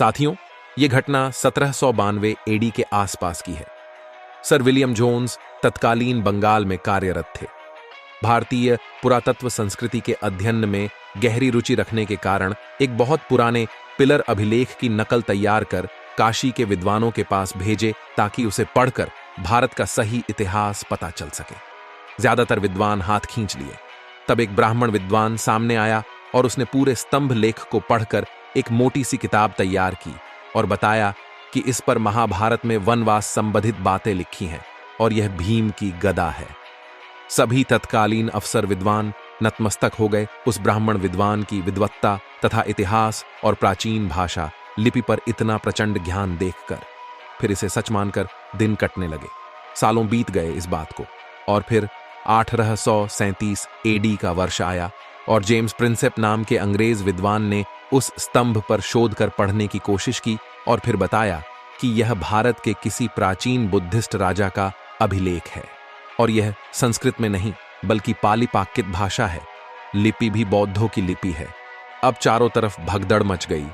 साथियों, ये घटना 1792 एडी के आसपास की है। सर विलियम जोन्स तत्कालीन बंगाल में कार्यरत थे। भारतीय पुरातत्व संस्कृति के अध्ययन में गहरी रुचि रखने के कारण एक बहुत पुराने पिलर अभिलेख की नकल तैयार कर काशी के विद्वानों के पास भेजे ताकि उसे पढ़कर भारत का सही इतिहास पता चल सके। ज्यादातर विद्वान हाथ खींच लिए। तब एक ब्राह्मण विद्वान सामने आया और उसने पूरे स्तंभ लेख को पढ़कर एक मोटी सी किताब तैयार की और बताया कि इस पर महाभारत में वनवास संबंधित बातें लिखी हैं और यह भीम की गदा है। सभी तत्कालीन अफसर विद्वान नतमस्तक हो गए उस ब्राह्मण विद्वान की विद्वत्ता तथा इतिहास और प्राचीन भाषा लिपि पर इतना प्रचंड ज्ञान देखकर। फिर इसे सच मानकर दिन कटने लगे। सालों बीत गए इस बात को और फिर 1837 एडी का वर्ष आया और जेम्स प्रिंसेप नाम के अंग्रेज विद्वान ने उस स्तंभ पर शोध कर पढ़ने की कोशिश की और फिर बताया कि यह भारत के किसी प्राचीन बुद्धिस्ट राजा का अभिलेख है और यह संस्कृत में नहीं बल्कि पाली पाकित भाषा है। लिपि भी बौद्धों की लिपि है। अब चारों तरफ भगदड़ मच गई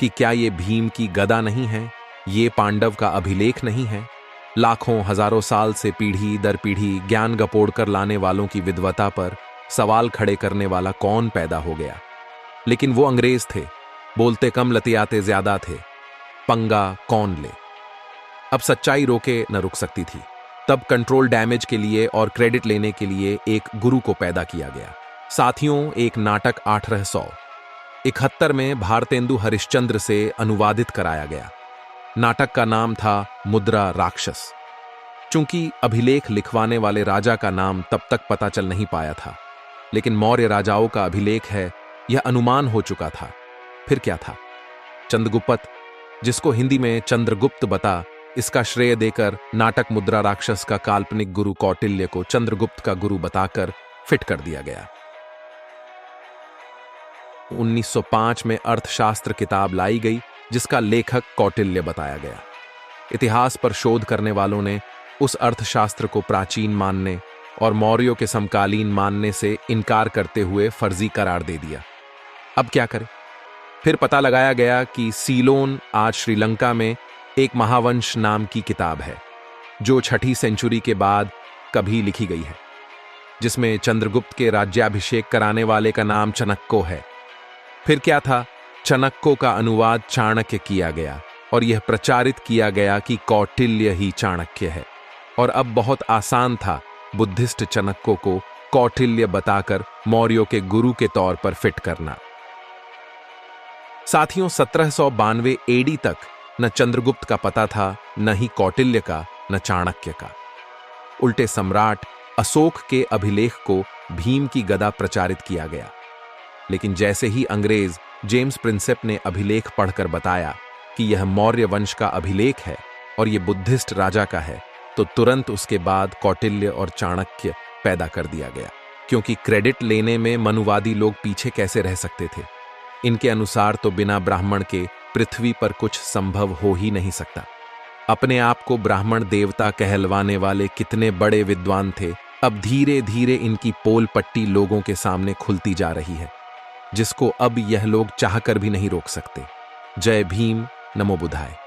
कि क्या ये भीम की गदा नहीं है, ये पांडव का अभिलेख नहीं है। लाखों हजारों साल से पीढ़ी दर पीढ़ी ज्ञान गपोड़ कर लाने वालों की विद्वता पर सवाल खड़े करने वाला कौन पैदा हो गया। लेकिन वो अंग्रेज थे, बोलते कम लतियाते ज्यादा थे। पंगा कौन ले। अब सच्चाई रोके न रुक सकती थी। तब कंट्रोल डैमेज के लिए और क्रेडिट लेने के लिए एक गुरु को पैदा किया गया। साथियों, एक नाटक 1871 में भारतेंदु हरिश्चंद्र से अनुवादित कराया गया। नाटक का नाम था मुद्रा राक्षस। चूंकि अभिलेख लिखवाने वाले राजा का नाम तब तक पता चल नहीं पाया था, लेकिन मौर्य राजाओं का अभिलेख है यह अनुमान हो चुका था। फिर क्या था? चंद्रगुप्त, जिसको हिंदी में चंद्रगुप्त बता, इसका श्रेय देकर नाटक मुद्रा राक्षस का काल्पनिक गुरु कौटिल्य को चंद्रगुप्त का गुरु बताकर फिट कर दिया गया। 1905 में अर्थशास्त्र किताब लाई गई जिसका लेखक कौटिल्य बताया गया। इतिहास पर शोध करने वालों ने उस अर्थशास्त्र को प्राचीन मानने और मौर्यों के समकालीन मानने से इनकार करते हुए फर्जी करार दे दिया। अब क्या करें? फिर पता लगाया गया कि सीलोन आज श्रीलंका में एक महावंश नाम की किताब है जो 6ठी सेंचुरी के बाद कभी लिखी गई है, जिसमें चंद्रगुप्त के राज्याभिषेक कराने वाले का नाम चाणक्य है। फिर क्या था? चाणक्य का अनुवाद चाणक्य किया गया और यह प्रचारित किया गया कि कौटिल्य ही चाणक्य है। और अब बहुत आसान था बुद्धिस्ट चाणक्य को कौटिल्य बताकर मौर्यों के गुरु के तौर पर फिट करना। साथियों, 1792 एडी तक न चंद्रगुप्त का पता था, न ही कौटिल्य का, न चाणक्य का। उल्टे सम्राट अशोक के अभिलेख को भीम की गदा प्रचारित किया गया। लेकिन जैसे ही अंग्रेज जेम्स प्रिंसेप ने अभिलेख पढ़कर बताया कि यह मौर्य वंश का अभिलेख है और यह बुद्धिस्ट राजा का है, तो तुरंत उसके बाद कौटिल्य और चाणक्य पैदा कर दिया गया। क्योंकि क्रेडिट लेने में मनुवादी लोग पीछे कैसे रह सकते थे। इनके अनुसार तो बिना ब्राह्मण के पृथ्वी पर कुछ संभव हो ही नहीं सकता। अपने आप को ब्राह्मण देवता कहलवाने वाले कितने बड़े विद्वान थे, अब धीरे धीरे इनकी पोल पट्टी लोगों के सामने खुलती जा रही है, जिसको अब यह लोग चाहकर भी नहीं रोक सकते। जय भीम, नमो बुद्धाय।